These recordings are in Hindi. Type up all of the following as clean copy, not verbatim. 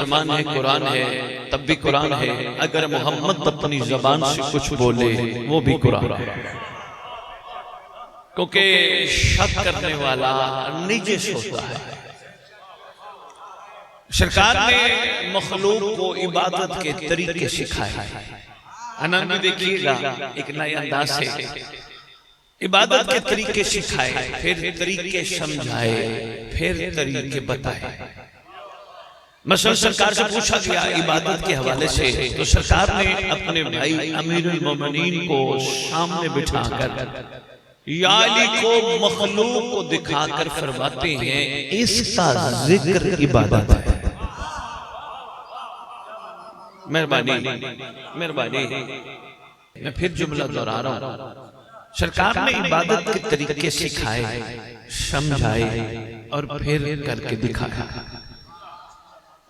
फरमान है, कुरान है, तब भी कुरान है। अगर मोहम्मद अपनी जबान से कुछ बोले वो भी कुरान है, क्योंकि शक करने वाला निजिस होता है। सरकार ने मखलूक को इबादत के तरीके सिखाए। आनंद भी देखिएगा, एक नए अंदाज से इबादत के तरीके सिखाए, फिर तरीके समझाए, फिर तरीके बताए। मसलन सरकार से पूछा गया इबादत के हवाले से, तो सरकार ने अपने भाई अमीरुल मोमिनीन को सामने बिठाकर या अली को मखलूक को दिखाकर फरमाते हैं इसका जिक्र इबादत है। मेहरबानी मेहरबानी, मैं फिर जुमला दोहरा रहा हूं। सरकार ने इबादत के तरीके सिखाए, समझाए और फिर करके दिखाया।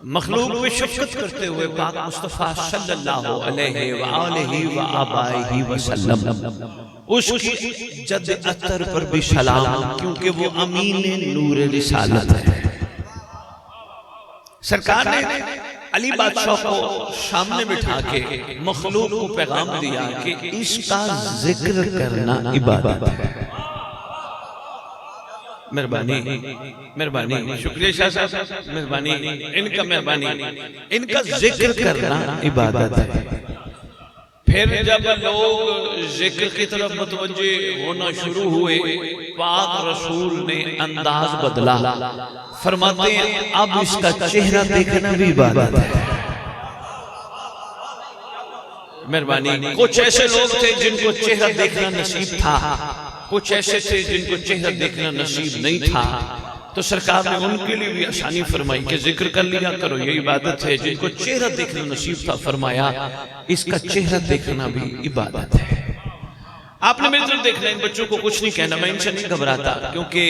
मखलूक पे शफ़क़त करते हुए पाक मुस्तफ़ा सल्लल्लाहु अलैहि व आलिहि वसल्लम उसकी जद अतर पर भी सलाम, क्योंकि वो अमीन नूर रिसालत है। सरकार ने अली बादशाह को सामने बिठा के मखलूक को पैगाम दिया कि इसका जिक्र करना इबादत है। मेहरबानी मेहरबानी, शुक्रिया शाह साहब, मेहरबानी, इनका मेहरबानी, इनका जिक्र करना इबादत है। फिर जब लोग जिक्र की तरफ मुतवज्जे होना शुरू हुए, पाक रसूल ने अंदाज बदला, फरमाते हैं अब इसका चेहरा देखना भी इबादत है। मेहरबानी, कुछ ऐसे लोग थे जिनको चेहरा देखना नसीब था, कुछ ऐसे थे जिनको चेहरा देखना नसीब नहीं था, तो सरकार ने उनके लिए भी आसानी फरमाई कि जिक्र कर लिया करो, ये इबादत है। जिनको चेहरा देखना नसीब था, फरमाया इसका चेहरा देखना भी इबादत है। आपने मेरी तरफ देखना, इन बच्चों को कुछ नहीं कहना, मैं इनसे नहीं घबराता, क्योंकि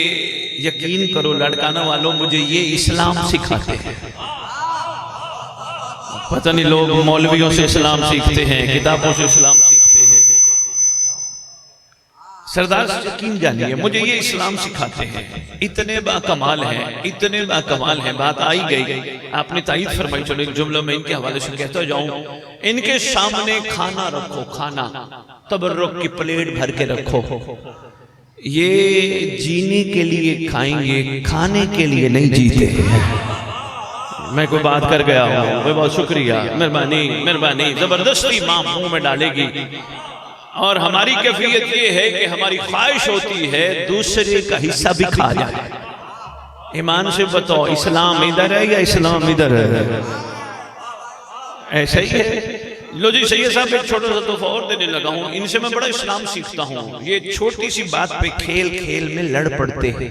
यकीन करो लड़काना वालों, मुझे ये इस्लाम सिखाते हैं। पता नहीं लोग मौलवियों से इस्लाम सीखते हैं, किताबों से इस्लाम सीखते हैं। सरदार यकीन जानिए, मुझे ये इस्लाम सिखाते हैं। इतने बाकमाल हैं, इतने बाकमाल हैं। बात आई गई, आपने तायीद फरमाई, चलो एक जुमला मैं इनके हवाले से कहता जाऊं। इनके सामने खाना रखो, खाना तबर्रुक की प्लेट भर के रखो। ये जीने के लिए खाएंगे, खाने के लिए नहीं जीते हैं। मैं कोई बात कर गया हूँ, बहुत शुक्रिया, मेहरबानी मेहरबानी। जबरदस्ती मां मुंह में डालेगी, और हमारी कैफियत ये है कि हमारी ख्वाहिश होती है दूसरे का हिस्सा भी खा जाए। ईमान से बताओ, इस्लाम इधर है या इस्लाम इधर है? ऐसा ही है। लो जी सैयद साहब, एक छोटा सा तोहफा और देने लगा हूँ। इनसे मैं बड़ा इस्लाम सीखता हूँ। ये छोटी सी बात पे खेल खेल में लड़ पड़ते हैं,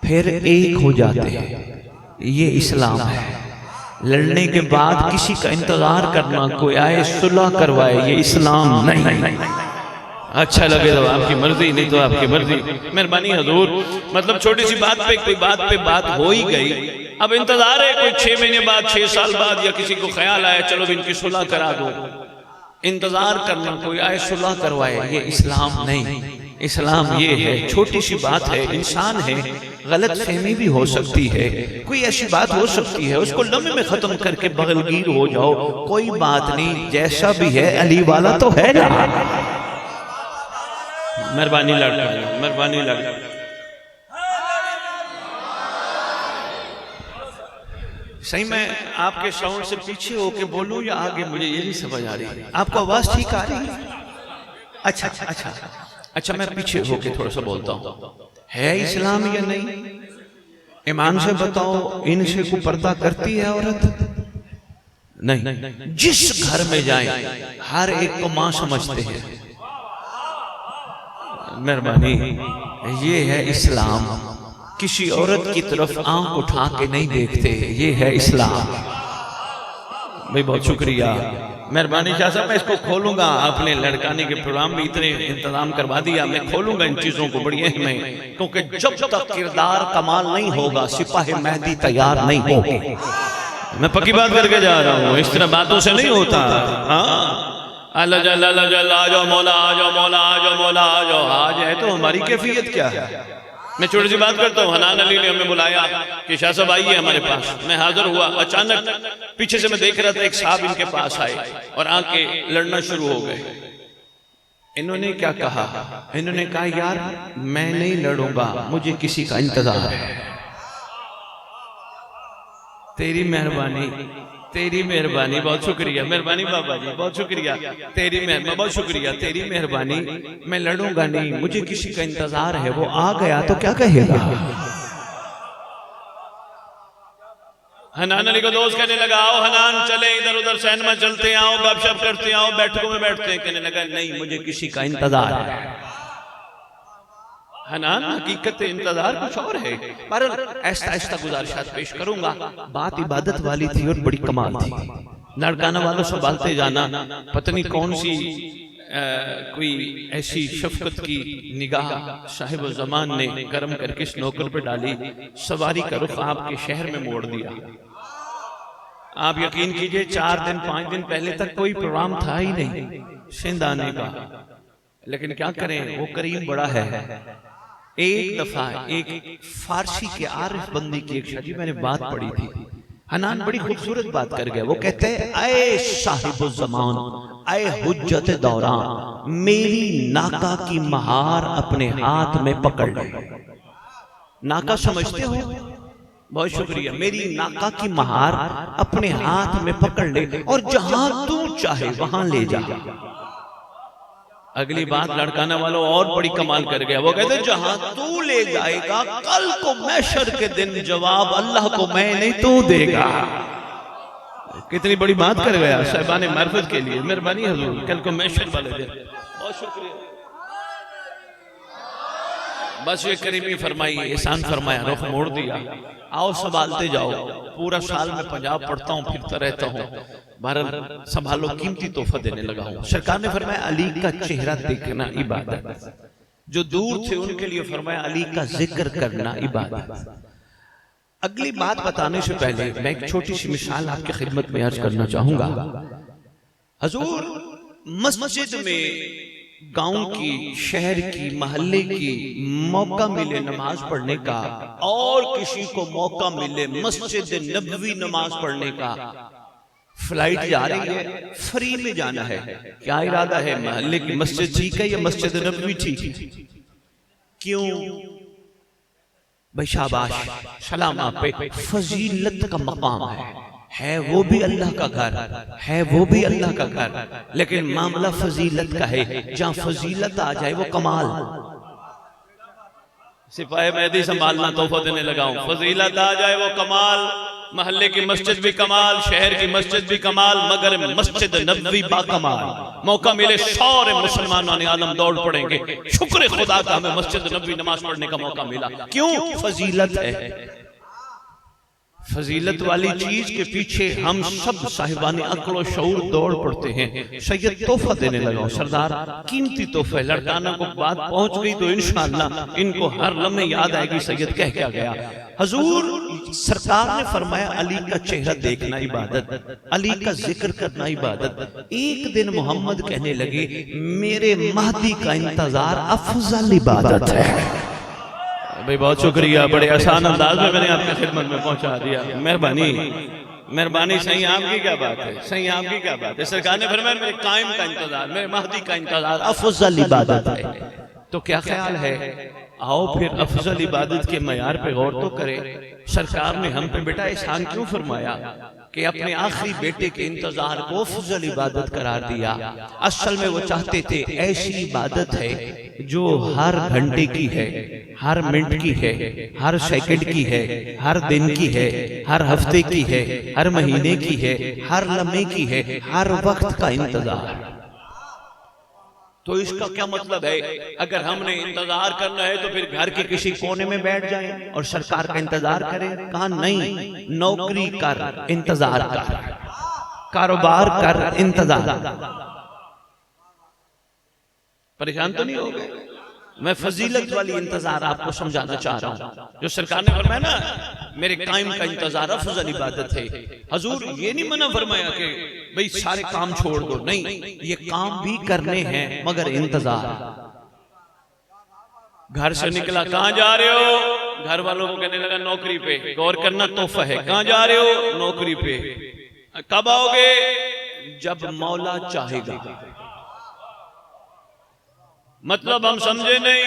फिर एक हो जाते हैं। ये इस्लाम है। लड़ने के बाद किसी का इंतजार करना, कोई आए सुलह करवाए, ये इस्लाम नहीं। अच्छा लगे तो आपकी मर्जी, नहीं तो आपकी मर्जी। मेहरबानी हजूर, मतलब छोटी सी बात पे कोई बात हो ही गई, अब इंतजार है कोई 6 महीने बाद, 6 साल बाद, या किसी को ख्याल आया चलो इनकी सुलह करा दो। इंतजार करना, कोई आए सुलह करवाए, ये इस्लाम नहीं। इस्लाम ये है, छोटी सी बात है, इंसान है, गलत फहमी भी हो सकती है, कोई ऐसी बात हो सकती है, उसको लम्हे में खत्म करके बगलगीर हो जाओ, कोई बात नहीं, जैसा भी है अली वाला तो है ना। मेहरबानी लड़का, मेहरबानी लड़का। सही मैं आपके साउंड से पीछे होके बोलूं या आगे, मुझे ये नहीं समझ आ रही। आपको आवाज ठीक आ रही है? अच्छा अच्छा अच्छा अच्छा, मैं पीछे होके थोड़ा सा बोलता हूँ। है इस्लाम या नहीं? ईमान से बताओ, इनसे को पर्दा करती है औरत? नहीं। जिस घर में जाए हर एक को मां समझते हैं। मेहरबानी, ये है इस्लाम। किसी औरत की तरफ आंख उठा के नहीं देखते, ये है इस्लाम। भाई बहुत शुक्रिया, मेहरबानी शाह साहब। मैं इसको खोलूंगा, अपने लड़काने के प्रोग्राम में इतने इंतजाम करवा दिया, मैं खोलूंगा इन चीजों को बड़ी अहम है, क्योंकि जब तक किरदार कमाल नहीं होगा सिपाही मेहदी तैयार नहीं होगी। मैं पक्की बात करके जा रहा हूँ, इस तरह बातों से नहीं होता। हाँ, अल्लाह जल्ला आ जाओ मौला, आ जाओ मौला, आ जाओ मौला, आ जाओ। आज है तो हमारी कैफियत क्या है? मैं छोटी सी बात करता हूँ। हनान अली ने हमें बुलाया कि शाह साहब आइए हमारे पास। मैं हाजिर हुआ, अचानक पीछे से मैं देख रहा था एक साहब इनके पास आए और आके लड़ना शुरू हो गए। इन्होंने क्या कहा? इन्होंने कहा यार मैं नहीं लड़ूंगा, मुझे किसी का इंतजार है। तेरी मेहरबानी, तेरी मेहरबानी, बहुत शुक्रिया, मेहरबानी बाबा जी, बहुत शुक्रिया, तेरी मेहरबानी, बहुत शुक्रिया, तेरी मेहरबानी। मैं लड़ूंगा नहीं, मुझे किसी का इंतजार है। वो आ गया तो क्या कहेगा? हनान अली को दोस्त कहने लगा आओ हनान चले इधर उधर सिनेमा चलते आओ, गपशप करते आओ, बैठकों में बैठते हैं। कहने लगा नहीं, मुझे किसी का इंतजार है। हनान हकीकत इंतजार कुछ और है। पर ऐसा ऐसा गुजारिशात पेश करूंगा। बात इबादत वाली थी और बड़ी कमाल थी। लड़काना वालों संभालते जाना, पत्नी कौन सी कोई ऐसी शफकत की निगाह साहिब जमान ने गर्म करके इस नौकर पे डाली, सवारी का रुख आपके शहर में मोड़ दिया। आप यकीन कीजिए 4 दिन 5 दिन पहले तक कोई प्रोग्राम था ही नहीं सिंध आने का, लेकिन क्या करें वो करीम बड़ा है। एक दफा एक फारसी के आरिफ बंदी की एक शादी मैंने बात पढ़ी थी। हनान बड़ी खूबसूरत बात कर गया। वो कहते हैं ऐ साहिब ज़मान, ऐ हुज्जत दौरान, मेरी नाका की महार अपने हाथ में पकड़ ले। नाका समझते हो? बहुत शुक्रिया। मेरी नाका की महार अपने हाथ में पकड़ ले और जहां तू चाहे वहां ले जा। अगली बात लड़काना वालों और बड़ी कमाल कर गया। वो कहते जहां तू ले जाएगा कल को महशर के दिन जवाब अल्लाह को मैं नहीं तू देगा। कितनी बड़ी बात कर गया साहिबाने मार्फत के लिए। मेहरबानी हुजूर, कल को महशर वाले दिन। बहुत शुक्रिया। बस ये करीमी फरमाई, एहसान फरमाया, रुख मोड़ दिया। आओ संभालते जाओ। पूरा साल में पंजाब पढ़ता हूँ, फिरता रहता हूँ। बहरहाल संभालो, कीमती तोहफा देने लगा हूँ। सरकार ने फरमाया अली का चेहरा देखना इबादत। जो दूर थे उनके लिए फरमाया अली का जिक्र करना इबादत। अगली बात बताने से पहले मैं एक छोटी सी मिसाल आपकी खिदमत में अर्ज करना चाहूंगा। हजूर मस्जिद में गांव की, शहर की, मोहल्ले की मौका मिले नमाज पढ़ने का और किसी को मौका मिले मस्जिद नबवी नमाज पढ़ने का, फ्लाइट जा रही है, फ्री में जाना है, क्या इरादा है? मोहल्ले की मस्जिद ठीक है या मस्जिद नबवी ठीक? क्यों भाई? शाबाश, सलाम आप पे। फजीलत का मकाम है वो भी अल्लाह का घर है, वो भी अल्लाह का घर, लेकिन मामला फजीलत का है। जहां फजीलत आ जाए वो कमाल। सिपाही मेहदी संभालना तोहफा देने लगा हूं। फजीलत आ जाए वो कमाल। मोहल्ले की मस्जिद भी कमाल, शहर की मस्जिद भी कमाल, मगर मस्जिद नबवी बाकमाल। मौका मिले सारे मुसलमानों ने आलम दौड़ पड़ेंगे, शुक्र खुदा का हमें मस्जिद नबवी नमाज पढ़ने का मौका मिला। क्यों? फजीलत है। फजीलत वाली चीज के पीछे हम सब साहिबानी अक्ल और शऊर दौड़ पड़ते हैं। सैयद तोहफा देने लगा, सरदार कीमती तोहफा। लड़काना को बात पहुंच गई तो इंशाअल्लाह इनको हर लम्हे याद आएगी सैयद कह क्या गया। हजूर सरकार ने फरमाया अली का चेहरा देखना इबादत, अली का जिक्र करना इबादत। एक दिन मोहम्मद कहने लगे मेरे महदी का इंतजार अफजल इबादत है। भाई बहुत शुक्रिया, बड़े आसान अंदाज में मैंने आपकी खिदमत में पहुंचा दिया। मेहरबानी, मेहरबानी। सही आपकी क्या बात है? सही आपकी क्या बात है? सरकार ने फरमाया मेरे कायम का इंतजार, मेरे महदी का इंतजार अफजल इबादत है। तो क्या ख्याल है? आओ फिर अफजल इबादत के मयार पे गौर तो करें। सरकार ने हम पे बेटा एहसान क्यों फरमाया कि अपने आखिरी बेटे के इंतजार को अफजल इबादत करार दिया? असल में वो चाहते थे ऐसी इबादत है जो हर घंटे की है, हर मिनट की है, हर सेकंड की है, हर दिन की है, हर हफ्ते की है, हर महीने की है, हर लम्हे की है, हर वक्त का इंतजार। तो इसका क्या मतलब है? अगर हमने इंतजार करना है तो फिर घर के किसी कोने में बैठ जाएं और सरकार का इंतजार करें? कहा नहीं, नौकरी कर, इंतजार कर, कारोबार कर, इंतजार। परेशान तो नहीं हो गए? मैं फजीलत वाली इंतजार आपको समझाना चाह रहा हूं। जो सरकार ने फरमाया ना मेरे कायम का इंतजार अफजल इबादत है। हजूर ये नहीं मना फरमाया कि भाई सारे काम छोड़ दो, नहीं, ये काम भी करने हैं मगर इंतजार। घर से निकला, कहां जा रहे हो? घर वालों को कहने लगा नौकरी पे। गौर करना, तोहफा है। कहां जा रहे हो? नौकरी पे। कब आओगे? जब मौला चाहेगा। मतलब हम समझे नहीं,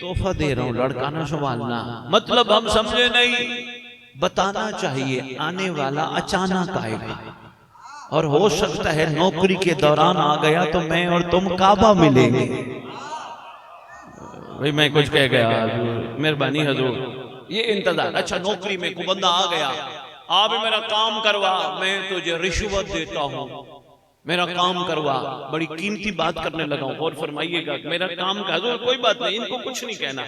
तोहफा दे रहा हूं, लड़का ना संभालना। मतलब हम समझे नहीं, बताना चाहिए आने वाला अचानक आएगा, और हो सकता है नौकरी के दौरान आ गया तो मैं और तुम काबा मिलेंगे। भाई मैं कुछ कह गया, मेहरबानी हजूर। ये इंतजार। अच्छा, नौकरी में कोई बंदा आ गया, आप मेरा काम करवा, मैं तुझे रिश्वत देता हूं, मेरा काम करवा। बड़ी कीमती बात करने लगा हूं, और फरमाइएगा मेरा काम का। हजूर कोई बात नहीं, इनको कुछ नहीं कहना,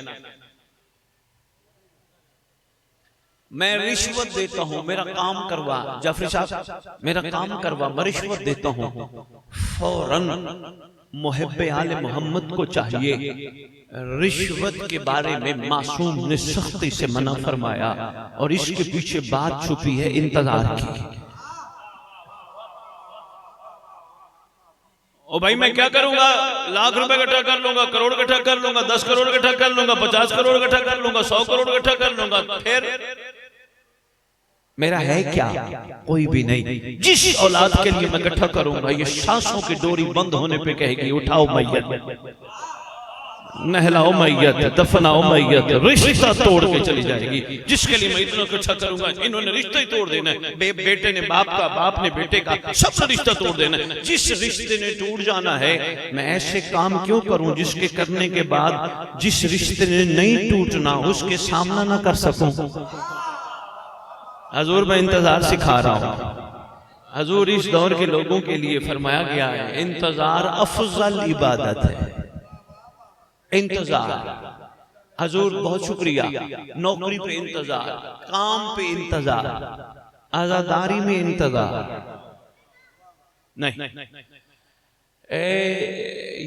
मैं रिश्वत देता हूं, मेरा काम करवा। जाफरी साहब मेरा काम करवा, मैं रिश्वत देता हूं। फौरन मुहब्बे आले मोहम्मद को चाहिए, रिश्वत के बारे में मासूम ने सख्ती से मना फरमाया, और इसके पीछे बात छुपी है इंतजार की। ओ भाई मैं क्या करूंगा? लाख रुपए इकट्ठा कर लूंगा, करोड़ इकट्ठा कर लूंगा, 10 करोड़ इकट्ठा कर लूंगा, 50 करोड़ इकट्ठा कर लूंगा, 100 करोड़ इकट्ठा कर लूंगा, फिर मेरा है क्या? कोई भी नहीं। जिस औलाद के लिए मैं इकट्ठा करूंगा, ये सांसों की डोरी बंद होने पे कहेगी उठाओ मैयत, नहलाओ मैयत, दफनाओ मैयत, रिश्ता तोड़ के चली जाएगी। जिसके लिए मैं इतना इकट्ठा करूंगा, इन्होंने रिश्ता ही तोड़ देना है। बेटे ने बाप का, बाप ने बेटे का, सबसे रिश्ता तोड़ देना है। जिस रिश्ते ने टूट जाना है, मैं ऐसे काम क्यों करूं जिसके करने के बाद जिस रिश्ते ने नहीं टूटना उसके सामना ना कर सकूं। हजूर मैं इंतजार सिखा रहा हूं। हजूर इस दौर के लोगों के लिए फरमाया गया है, इंतजार अफजल इबादत है। इंतजार। हजूर बहुत शुक्रिया। नौकरी पे इंतजार, काम पे इंतजार, आजादारी में इंतजार नहीं।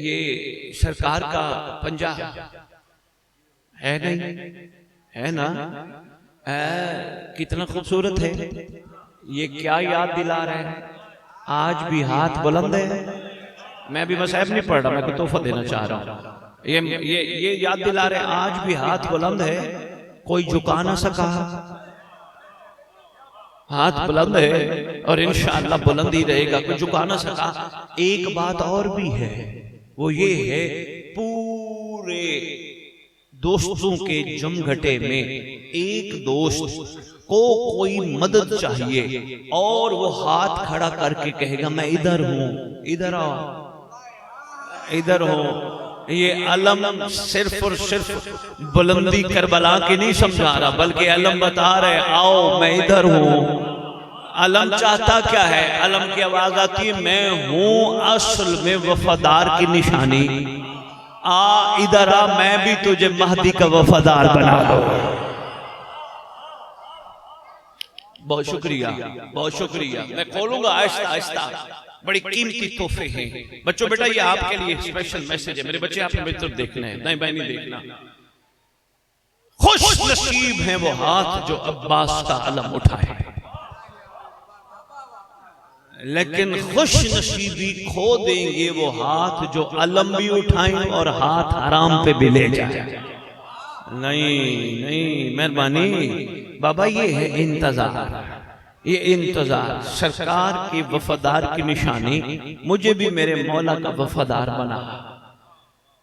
ये सरकार का पंजा है नहीं, है ना? कितना खूबसूरत है। ये क्या याद दिला रहा है? आज भी हाथ बुलंद है। मैं भी मसाहब नहीं पढ़ रहा, मैं को तोहफा देना चाह रहा हूं। ये याद दिला रहे, आज भी हाथ बुलंद है, कोई झुका ना सका। हाथ बुलंद है और इंशाअल्लाह बुलंद ही रहेगा, कोई झुका ना सका। एक बात और भी है, वो ये है, पूरे दोस्तों के जमघटे में एक दोस्त को कोई मदद चाहिए और वो हाथ खड़ा करके कहेगा मैं इधर हूं, इधर आओ, इधर हो। ये अलम सिर्फ और सिर्फ बुलंदी करबला की नहीं समझा रहा, बल्कि अलम बता रहे आओ मैं इधर हूं। अलम चाहता क्या है? अलम की आवाज आती है मैं हूं असल में वफादार की निशानी। आ इधर आ, मैं भी तुझे महदी का वफादार बना दो। बहुत शुक्रिया, बहुत शुक्रिया। मैं खोलूंगा आहिस्ता आहिस्ता। बड़ी कीमती तोहफे हैं बच्चों। बेटा ये आपके लिए स्पेशल मैसेज है। मेरे बच्चे आपने मेरी तरफ देखना है, नहीं भाई नहीं देखना। खुश नसीब है वो हाथ जो अब्बास का अलम उठाए, लेकिन खुश नसीबी खो देंगे वो हाथ जो अलम भी उठाएं और हाथ हराम पे भी ले जाए। नहीं नहीं, मेहरबानी बाबा, ये है इंतजार। ये इंतजार सरकार की वफादार की निशानी। मुझे भी मेरे मौला का वफादार बना।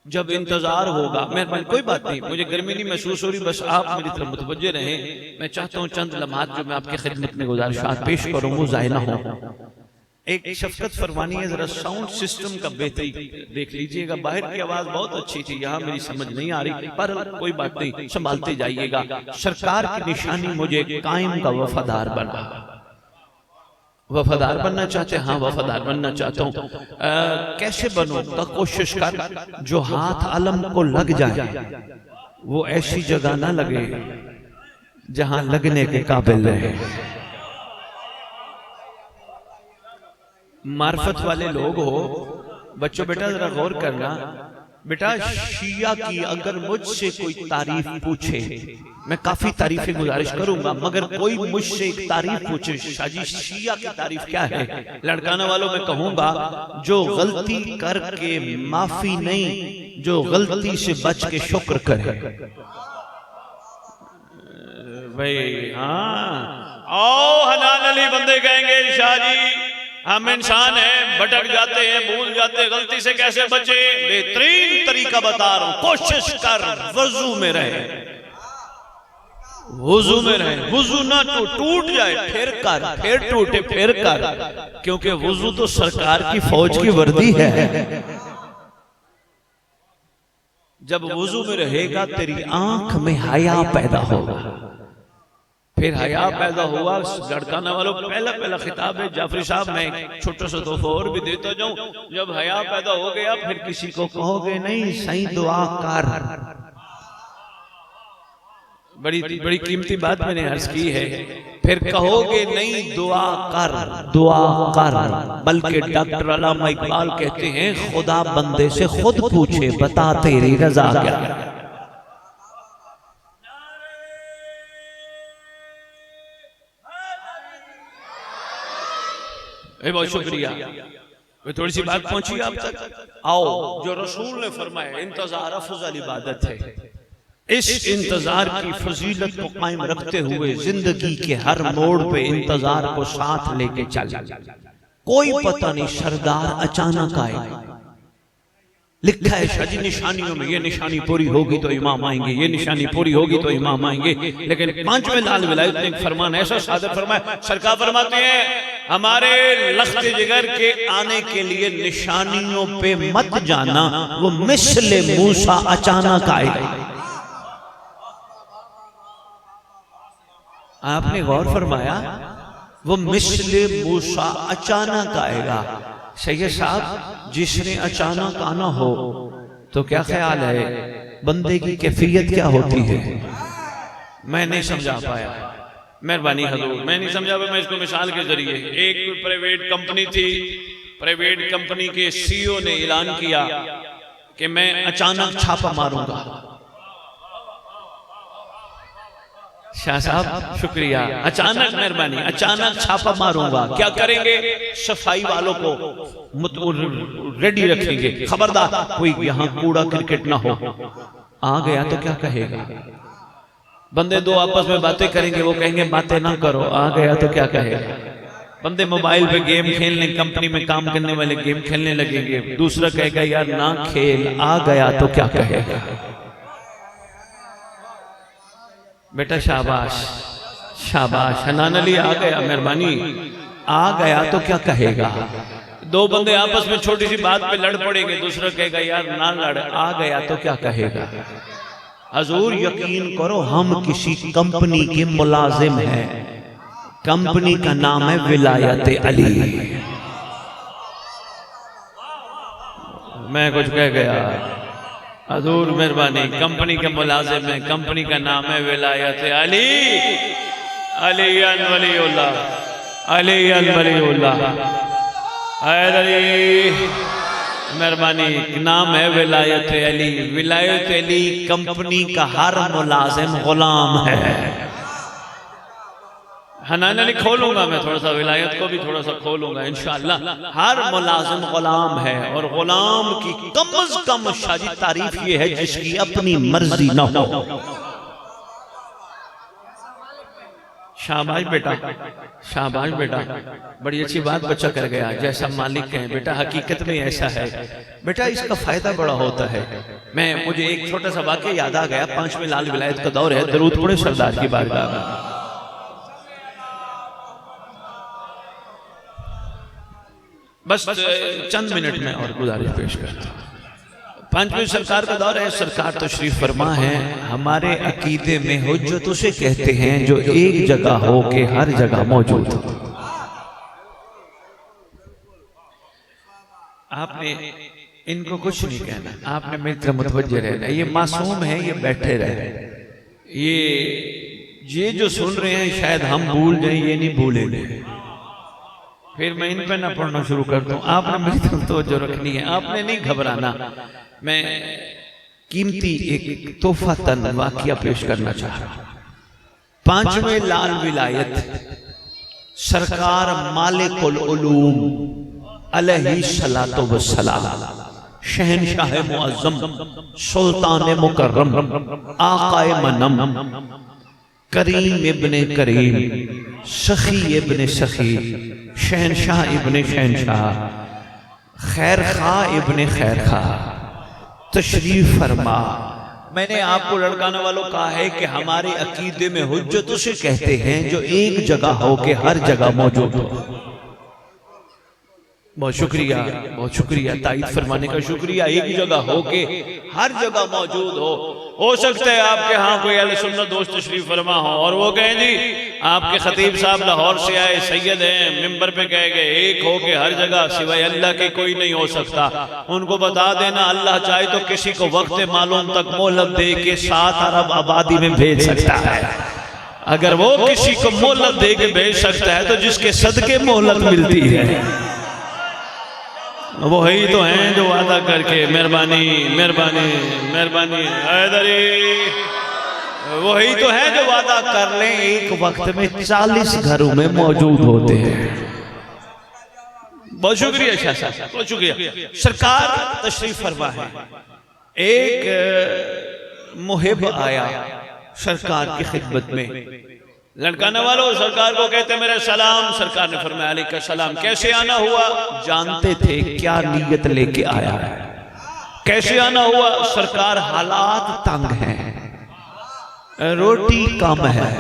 जब इंतजार होगा, मेहरबानी कोई बात नहीं, मुझे गर्मी नहीं महसूस हो रही, बस आप मेरी तरफ मुतवज्जे रहें। मैं चाहता हूँ चंद लम्हात जो मैं आपकी खिदमत में गुजारिशात पेश करूँ वो ज़ाया ना हो। एक शफकत फरमानी है, जरा साउंड सिस्टम का बेहतरी देख लीजिएगा। बाहर की आवाज बहुत अच्छी थी, यहाँ मेरी समझ नहीं आ रही, पर कोई बात नहीं, संभालते जाइएगा। सरकार की निशानी मुझे कायम का वफादार बना। वफादार बनना चाहते? हाँ वफादार बनना चाहता हूँ। कैसे बनूं? तो कोशिश कर जो हाथ अलम को लग जाए वो ऐसी जगह ना लगे जहां लगने के काबिल रहे। मार्फत वाले लोग हो बच्चों, बेटा जरा गौर करना। बेटा शिया की अगर मुझसे कोई तारीफ पूछे, मैं काफी तारीफें गुजारिश करूंगा, मगर कोई मुझसे एक तारीफ पूछे, शाजी शिया की तारीफ क्या है? लड़काना वालों में कहूंगा जो गलती करके माफी नहीं जो गलती से बच के शुक्र करे। भाई हाँ, ओ हनान अली बंदे कहेंगे शाह जी हम इंसान हैं, भटक जाते हैं, भूल जाते हैं, गलती से कैसे बचे? बेहतरीन तरीका बता रहा हूं, कोशिश कर वजू में रहे, वजू में रहे, वजू ना टूट जाए फिर कर, फिर टूटे फिर कर, क्योंकि वजू तो सरकार की फौज की वर्दी है। जब वजू में रहेगा तेरी आंख में हया पैदा होगा, फिर हया पैदा हुआ। लड़काने वालों पहला खिताब है जाफरी साहब, मैं छोटा सा तोहफा और भी देता जाऊं। जब हया पैदा हो गया फिर किसी को कहोगे नहीं सही दुआ कर। बड़ी बड़ी कीमती बात मैंने अर्ज की है। फिर कहोगे नहीं दुआ कर, बल्कि डॉक्टर अल्लामा इकबाल कहते हैं खुदा बंदे से खुद पूछे बता तेरी रजा क्या है। बहुत शुक्रिया, थोड़ी सी बात पहुंची आप तक। आओ, जो रसूल ने फरमाया इंतजार अफजल इबादत है, इस इंतजार की फजीलत को कायम रखते हुए जिंदगी के हर मोड़ पे इंतजार को साथ लेके चल। कोई पता नहीं सरदार अचानक आएगा। लिखा है शाजी निशानियों में, ये निशानी पूरी होगी तो इमाम आएंगे, ये निशानी पूरी होगी तो इमाम आएंगे। लेकिन पांचवें लाल विलायत ने एक फरमान ऐसा सादर फरमाया, सरकार फरमाते हैं हमारे लख्त जिगर के आने के लिए निशानियों पे मत जाना, वो मिस्ले मूसा अचानक आएगा। आपने गौर फरमाया, वो मिस्ले मूसा अचानक आएगा। सैयद साहब, जिसने अचानक आना हो तो क्या ख्याल है बंदे की कैफियत क्या होती है? मैं नहीं समझा पाया, मेहरबानी हजूर, मैं नहीं समझा पाया। मैं इसको मिसाल के जरिए, एक प्राइवेट कंपनी थी, प्राइवेट कंपनी के सीईओ ने ऐलान किया कि मैं अचानक छापा मारूंगा। शाह साहब शुक्रिया, अचानक मेहरबानी, अचानक छापा मारूंगा। क्या करेंगे? सफाई वालों को रेडी रखेंगे, खबरदार कोई यहां कूड़ा क्रिकेट ना हो। आ गया तो क्या कहेगा? बंदे दो आपस में बातें करेंगे, वो कहेंगे बातें ना करो। आ गया तो क्या कहेगा? बंदे मोबाइल पे गेम खेलने, कंपनी में काम करने वाले गेम खेलने लगेंगे, दूसरा कहेगा यार ना खेल। आ गया तो क्या कहेगा? बेटा शाबाश शाबाश, हनान अली आ गया, मेहरबानी, आ गया तो क्या कहेगा? दो बंदे आपस में छोटी सी बात पे लड़ पड़ेंगे, दूसरा कहेगा यार ना लड़। आ गया तो क्या कहेगा? हजूर यकीन करो, हम किसी कंपनी के मुलाजिम हैं, कंपनी का नाम है विलायत अली। मैं कुछ कह गया? हजूर मेहरबानी, कंपनी के मुलाजिम है, कंपनी का नाम है विलायत अली। अली वलीउल्लाह, अली वलीउल्लाह, अली मेहरबानी, नाम है विलायत अली। विलायत अली कंपनी का हर मुलाजिम गुलाम है। हनान अली खोलूंगा मैं थोड़ा सा, विलायत को भी थोड़ा सा खोलूंगा इंशाअल्लाह। हर मुलाजिम गुलाम है, और गुलाम की कम से कम शादी तारीफ ये है जिसकी अपनी मर्जी ना हो। शाबाश बेटा, शाबाश बेटा, बड़ी अच्छी बात बच्चा कर गया। जैसा मालिक है बेटा, हकीकत में ऐसा है बेटा, इसका फायदा बड़ा होता है। मुझे एक छोटा सा वाक़या याद आ गया। 5वें लाल विलायत का दौर है, दरूद पढ़े सरदार की बारगाह में। बस चंद मिनट में और गुजारिश पेश करता हूं। 5वीं सरकार का दौर है, सरकार तशरीफ फरमा है। हमारे अकीदे में हुज्जत उसे कहते हैं जो एक जगह हो के हर जगह मौजूद हो। आपने इनको कुछ नहीं कहना, आपने मेरी तरफ मुतवज्जे रहना। ये मासूम है, ये बैठे रहे। ये जो सुन रहे हैं शायद हम भूल जाए, ये नहीं भूलेंगे। फिर मैं इन पे ना पढ़ना शुरू कर दूं। आपने मेरी तरफ तवज्जो रखनी है, आपने नहीं घबराना। मैं कीमती एक तोहफा तन वाक़या पेश करना चाह रहा हूं। 5वें लाल विलायत सरकार मालिकुल उलूम अलैहि सलातो वस्सलाम शहनशाह मुअज़्ज़म, सुल्तान मुकर्रम, आकाए मनम, करीम इब्ने करीम, सखी इब्ने सखी, शहनशाह इब्ने शहनशाह, खैर खा इब्ने खैर खा, तशरीफ फरमा। मैंने आपको लड़काने वालों कहा है कि हमारे अकीदे में हुज्जत उसे कहते हैं जो एक जगह हो के हर जगह मौजूद हो। बहुत शुक्रिया ताईद फरमाने का शुक्रिया। एक जगह हो के हर जगह मौजूद हो सकता है आपके यहाँ कोई अहले सुन्नत दोस्त तशरीफ फरमा हो और वो कहें जी आपके खतीब साहब लाहौर से आए सैयद हैं, मिंबर पे कह गए एक हो के हर जगह सिवाय अल्लाह के कोई नहीं हो सकता। उनको बता देना अल्लाह चाहे तो किसी को वक्त मालूम तक मोहलत दे के 7 अरब आबादी में भेज सकता है। अगर वो किसी को मोहलत दे के भेज सकता है तो जिसके सदके मोहलत मिलती है वो ही तो हैं जो वादा करके मेहरबानी मेहरबानी मेहरबानी हैदरी, वही तो है जो वादा कर ले एक वक्त में 40 घरों में मौजूद होते हैं। बहुत शुक्रिया शाह साहब, बहुत शुक्रिया। सरकार तशरीफ फरमा है। एक मुहिब आया सरकार की खिदमत में, लड़काने वालों सरकार को कहते मेरे सलाम। सरकार ने फरमाया अलैका सलाम। कैसे आना हुआ? जानते थे क्या नीयत लेके आया है। कैसे आना हुआ? सरकार हालात तंग हैं, रोटी कम है।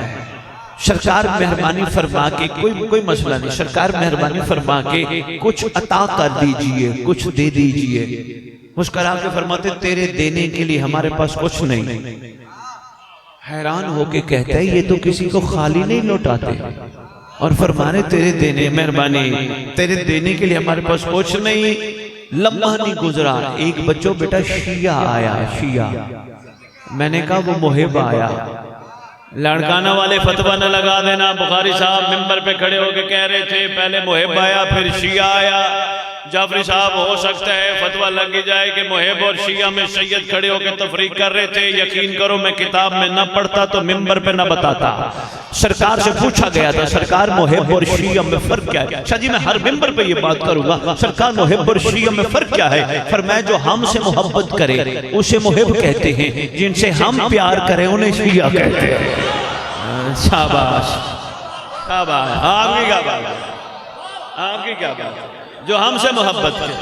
सरकार मेहरबानी फरमा के कोई मसला नहीं, सरकार मेहरबानी फरमा के कुछ अता कर दीजिए, कुछ दे दीजिए। मुस्कुरा के फरमाते तेरे देने के लिए हमारे पास कुछ नहीं। हैरान होके कहता है ये तो किसी को खाली नहीं लौटाते और फरमाने तेरे देने मेहरबानी, तेरे देने के लिए हमारे पास कुछ नहीं। लम्हा नहीं गुजरा एक बच्चों बेटा शिया आया, शिया। मैंने कहा वो मुहिब आया। लड़काना वाले फतवा न लगा देना। बुखारी साहब मिंबर पे खड़े होके कह रहे थे पहले मुहिब आया फिर शिया आया। जाफरी साहब हो सकता है फतवा लग जाए कि मुहिब और शिया में सैयद खड़े होकर तफरीक कर रहे थे। यकीन करो मैं किताब में न पढ़ता तो मिंबर पे न बताता। सरकार से पूछा गया था सरकार मुहिब और शिया में फर्क क्या है? अच्छा जी मैं हर मिंबर पे ये बात करूंगा। सरकार मुहिब और शिया में फर्क क्या है? फरमाया जो हमसे मोहब्बत करे उसे मुहिब कहते हैं, जिनसे हम प्यार करें उन्हें शिया कहते हैं। शाबाश शाबाश, आपकी क्या बात है, आपकी क्या बात है। जो हमसे मोहब्बत करे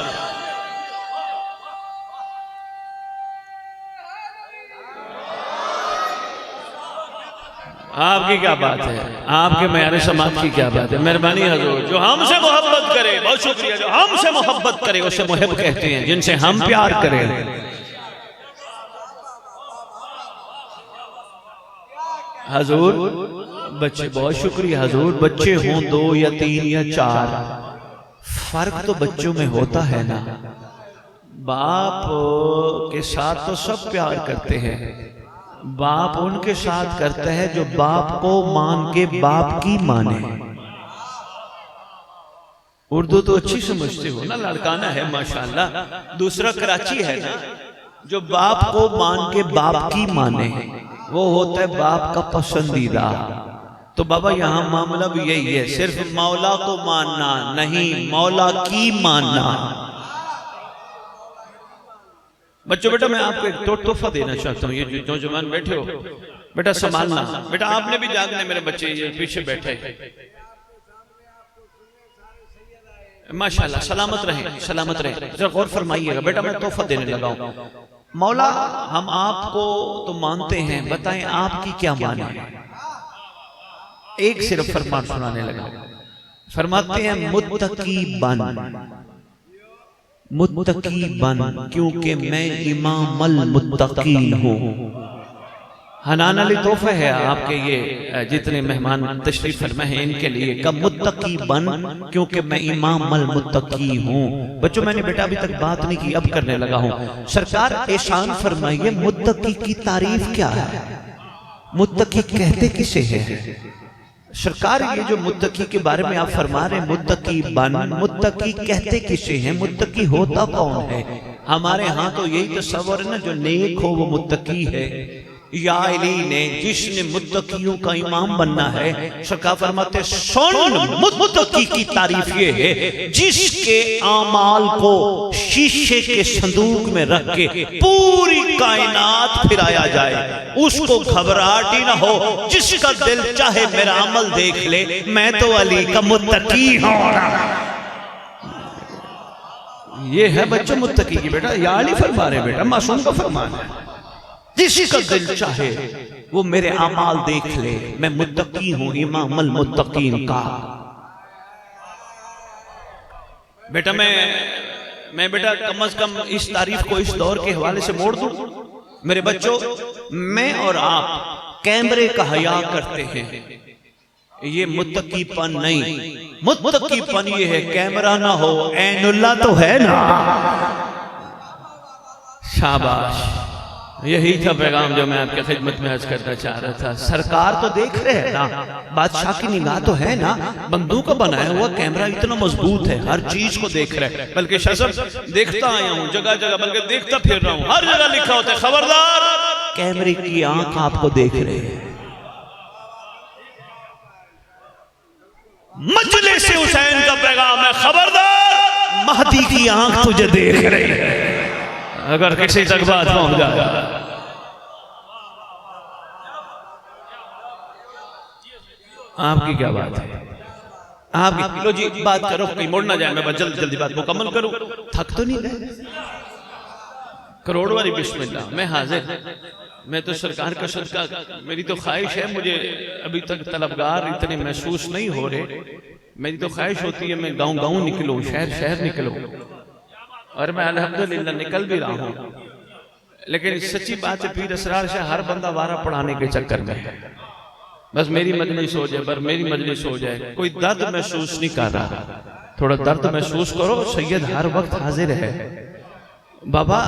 आपकी क्या बात है, आपके मेरे समाज की क्या बात है। मेहरबानी हजूर, जो हमसे मोहब्बत करे, बहुत शुक्रिया, जो हमसे मोहब्बत करे उसे मुहिब कहते हैं, जिनसे हम प्यार करें। हजूर बच्चे, बहुत शुक्रिया हजूर, बच्चे हों 2 या 3 या 4, फर्क तो बच्चों में होता है ना। बाप के साथ तो सब प्यार करते हैं, बाप उनके साथ करता है जो बाप को मान के बाप की माने। उर्दू तो अच्छी समझते हो ना, लड़काना है माशाल्लाह। दूसरा कराची है ना, जो बाप को मान के बाप की माने वो होता है बाप का पसंदीदा। तो बाबा यहाँ मामला भी यही है, सिर्फ मौला को मानना नहीं, मौला की मानना। बच्चों बेटा मैं आपको एक तोहफा देना चाहता हूँ। ये जो नौजवान बैठे हो बेटा संभालना, बेटा आपने भी जागना। मेरे बच्चे ये पीछे बैठे माशाल्लाह, सलामत रहे, सलामत रहे। जरा गौर फरमाइएगा बेटा, मैं तोहफा देने लगा हूँ। मौला हम आपको तो मानते हैं, बताएं आपकी क्या माने। एक सिर्फ फरमान सुनाने लगा। फरमाते हैं मुत्तकी बन, मुत्तकी बन क्योंकि मैं इमामुल मुत्तकीन हूँ। हनान अली तोहफा है आपके ये जितने मेहमान तशरीफ फरमाए हैं इनके लिए। कब मुत्तकी बन क्योंकि मैं इमामुल मुत्तकी हूँ। बच्चों मैंने बेटा अभी तक बात नहीं की, अब करने लगा हूँ। सरकार एहसान फरमाइए मुत्तकी की तारीफ क्या है, मुत्तकी कहते किसे है? सरकार ये जो मुत्तकी के बारे में आप फरमा रहे हैं मुत्तकी बन, मुत्तकी कहते किसे हैं, मुत्तकी होता कौन है? हमारे यहाँ तो यही तस्वर है ना, जो नेक हो वो मुत्तकी है, या अली ने जिसने मुत्तकियों का इमाम बनना है, सरकार फरमाते सुन मुत्तकी की तारीफ ये है जिसके आमाल को शीशे के संदूक में रख के पूरी कायनात फिराया जाए, उसको घबराहट ही ना हो, जिसका दिल चाहे मेरा अमल देख ले, मैं तो अली का मुत्तकी हूं। ये है बच्चों मुत्तकी की बेटा, या अली फरमा रहे बेटा, मासूम का फरमान है। जिसका दिल चाहे वो मेरे अमाल देख ले, मैं मुत्तकी हूं, इमामुल मुत्तकीन का। बेटा मैं बेटा कम अज कम इस तारीफ को इस दौर के हवाले से मोड़ दूं। मेरे बच्चों, मैं और आप कैमरे का हया करते हैं, ये मुत्तकीपन नहीं। मुत्तकीपन ये है कैमरा ना हो, ऐनुल्लाह तो है ना। शाबाश, यही था पैगाम जो मैं आपके खिदमत में अर्ज करना चाह रहा था। सरकार तो देख रहे हैं ना, बादशाह की निगाह तो है ना, बंदूक का बनाया हुआ कैमरा इतना मजबूत है, हर चीज को देख रहे हैं। बल्कि शासन देखता आया हूं जगह जगह, बल्कि देखता फिर रहा हूं, हर जगह लिखा होता है खबरदार, कैमरे की आंख आपको देख रहे हैं। मजलिस हुसैन का पैगाम है, खबरदार महदी की आंख तुझे देख रही है, अगर किसी तक बात पहुंच जाए। आपकी क्या बात है? आपकी लो जी, बात करो, कहीं मोड़ ना जाए, मैं जल्दी जल्दी बात मुकम्मल करूं, थक तो नहीं गए। करोड़ वाली बिस्मिल्लाह, मैं हाजिर। मैं तो सरकार का सदका, मेरी तो ख्वाहिश है, मुझे अभी तक तलबगार इतने महसूस नहीं हो रहे। मेरी तो ख्वाहिश होती है मैं गांव गांव निकलूं, शहर शहर निकलूं, और मैं अल्हम्दुलिल्लाह निकल भी रहा हूं। लेकिन सच्ची बात है, पीर असरार से हर बंदा वारा पढ़ाने के चक्कर में है। बस मेरी मजलिस हो जाए, पर मेरी मजलिस हो जाए, कोई दर्द महसूस नहीं कर रहा। थोड़ा दर्द महसूस करो, सैयद हर वक्त हाजिर है। बाबा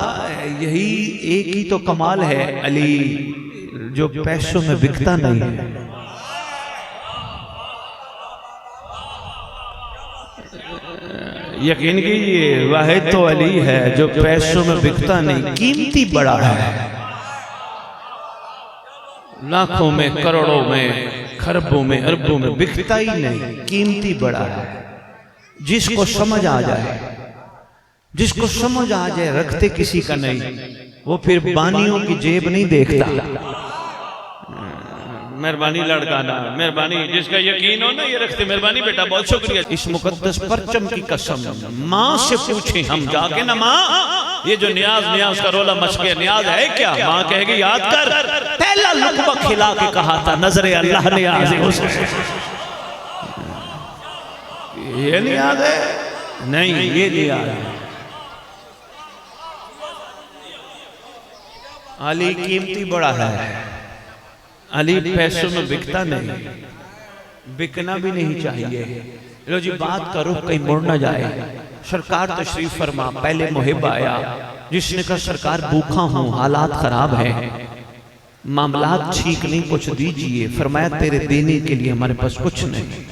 यही एक ही तो कमाल है अली, जो पैसों में बिकता नहीं है। यकीन कीजिए, वाहिद तो अली है जो पैसों में बिकता नहीं, कीमती बड़ा है। लाखों में, करोड़ों में, खरबों में, अरबों में बिकता ही नहीं, कीमती बड़ा है। जिसको समझ आ जाए, जिसको समझ आ जाए रखते किसी का नहीं, वो फिर बानियों की जेब नहीं देखता। मेहरबानी लड़काना, मेहरबानी, जिसका यकीन हो ना ये रखते, मेहरबानी बेटा, बहुत शुक्रिया। इस मुकद्दस परचम की कसम, माँ से पूछे हम जाके ना, माँ ये जो न्याज का रोला मच गया, न्याज है क्या? माँ कहेगी याद कर, पहला लुकमा खिला के कहा था नजरे अल्लाह ने आज ये न्याज है नहीं, ये न्याज है। अली कीमती बड़ा है, अली पैसों में बिकता नहीं, बिकना भी नहीं चाहिए। लो जी बात करो, कहीं मुड़ ना जाए। सरकार तशरीफ फरमा, पहले मुहिब आया जिसने कहा सरकार भूखा हूं, हालात खराब हैं, मामलात ठीक नहीं, कुछ दीजिए। फरमाया तेरे देने के लिए हमारे पास कुछ नहीं।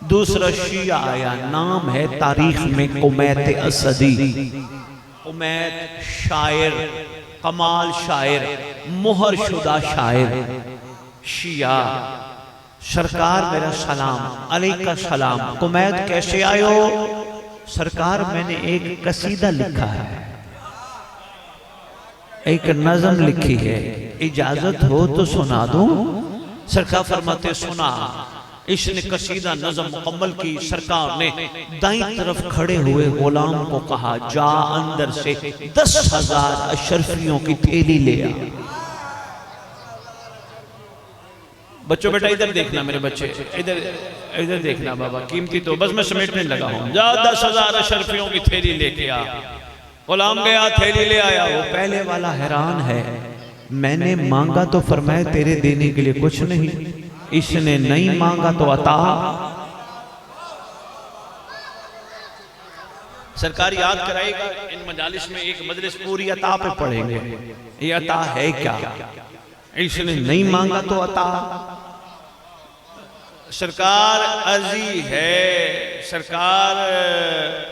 दूसरा शिया आया, नाम है तारीख में कुमैत असदी। कुमैत शायर, कमाल शायर, मोहर शुदा शायर, शिया। सरकार मेरा सलाम, अलैका सलाम। कुमैत कैसे आयो? सरकार मैंने एक कसीदा लिखा है, एक नज़म लिखी है, इजाजत हो तो सुना दूं? सरकार फरमाते सुना। इसने कसीदा नज़म मुकम्मल की। सरकार ने दाईं तरफ खड़े हुए गुलाम को कहा जा अंदर से 10,000 अशरफियों की थैली ले आ। बच्चों बेटा इधर देखना, मेरे बच्चे इधर इधर देखना। बाबा कीमती तो बस मैं समेटने लगा हूं। जा 10,000 अशरफियों की थैली लेके आ। गुलाम गया, थैली ले आया। वो पहले वाला हैरान है, मैंने मांगा तो फरमाया तेरे देने के लिए कुछ नहीं, इसने नहीं मांगा तो अता। सरकार याद कराएगा इन मजालिस में, एक मजलिस पूरी अता पे पढ़ेंगे। ये अता है क्या? इसने नहीं मांगा तो अता। सरकार अर्जी है। सरकार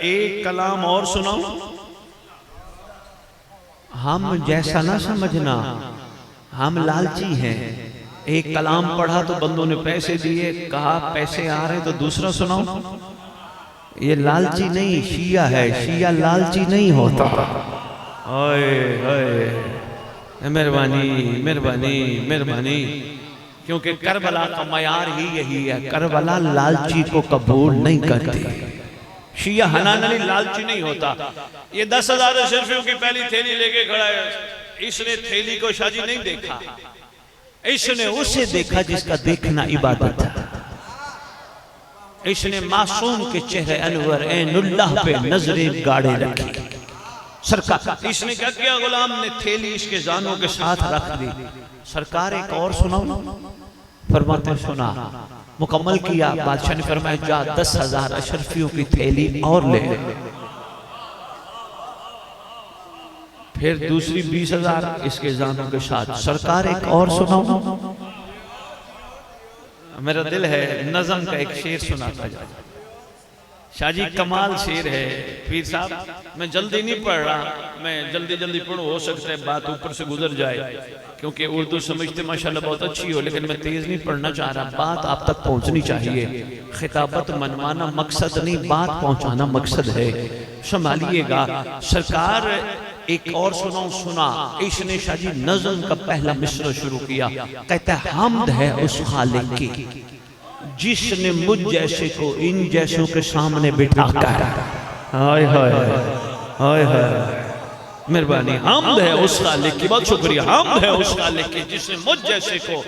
एक कलाम और सुनाऊं? हम जैसा ना समझना, हम लालची हैं। एक कलाम पढ़ा तो बंदों ने पैसे दिए, कहा पैसे आ रहे तो दूसरा सुनाओ। ये लालची नहीं, शिया है। शिया लालची नहीं होता। ओए ओए, मेहरबानी मेहरबानी मेहरबानी, क्योंकि करबला का मयार ही यही है। करबला लालची को कबूल नहीं करती। शिया हनानली लालची नहीं होता। ये 10,000 अशरफियों की पहली थैली लेके खड़ा है। इसने थैली को शाजी नहीं देखा, इसने उसे देखा जिसका देखना इबादत है। इसने मासूम के चेहरे अनवर ऐनुल्लाह पे नजरें गाड़े रखी। सरकार इसने क्या किया, गुलाम ने थैली इसके जानों के साथ रख दी। सरकार एक और सुनाओ। फरमाते सुना, मुकम्मल किया। बादशाह ने फरमाया जा 10,000 अशरफियों की थैली और ले। फिर दूसरी 20,000 इसके जानों के साथ। सरकार एक और सुनाओ। मेरा दिल है नज़म का एक शेर सुनाता जाए। शाहजी कमाल शेर है। पीर साहब मैं जल्दी नहीं पढ़ रहा, मैं जल्दी जल्दी पढ़ूं, हो सकता है बात ऊपर से गुजर जाए, क्योंकि उर्दू समझते माशाल्लाह बहुत अच्छी हो, लेकिन मैं तेज नहीं पढ़ना चाह रहा। बात आप तक पहुंचनी चाहिए। खिताबत मनवाना मकसद नहीं, बात पहुंचाना मकसद है। संभालिएगा। सरकार एक और सुना। इसने शाहजी नज़म का पहला मिसरा शुरू किया। कहता है हम्द है उस खालिक की जिसने मुझ जैसे को इन जैसों के सामने बिठाकर, हाय हाय हाय हाय, मेहरबानी। हम्द है उस खालिक की, बहुत शुक्रिया। हम्द है उस खालिक की जिसने मुझ जैसे को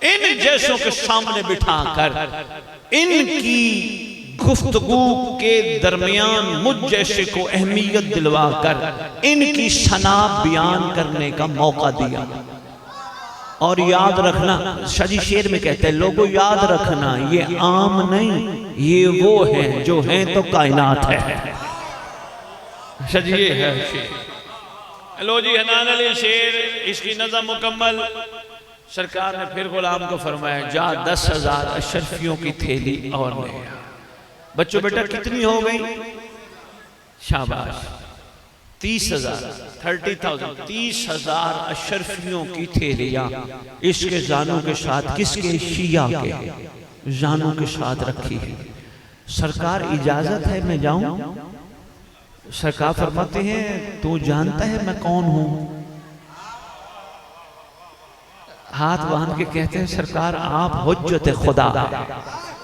इन जैसों के सामने बिठाकर इनकी गुफ्तगू के दरमियान मुझ जैसे को अहमियत दिलवा कर इनकी सना बयान करने का मौका दिया। और याद रखना, शाहजी शेर में कहते हैं लोगों याद रखना, ये आम नहीं, ये वो है जो है तो कायनात है। शाहजी ये है शेर। लो जी हनान अली शेर, इसकी नज़म मुकम्मल। सरकार ने फिर गुलाम को फरमाया जा 10,000 अशरफियों की थैली और ले। बच्चों बेटा कितनी हो गई? शाबाश, 30,000, 30,000, 30,000 अशरफियों की थैलियां इसके जानों के साथ, किसके? शिया के जानों के साथ रखी है। सरकार इजाजत है मैं जाऊं? सरकार फरमाते हैं तू जानता है मैं कौन हूं? हाथ बांध के कहते हैं सरकार आप हुज्जत खुदा,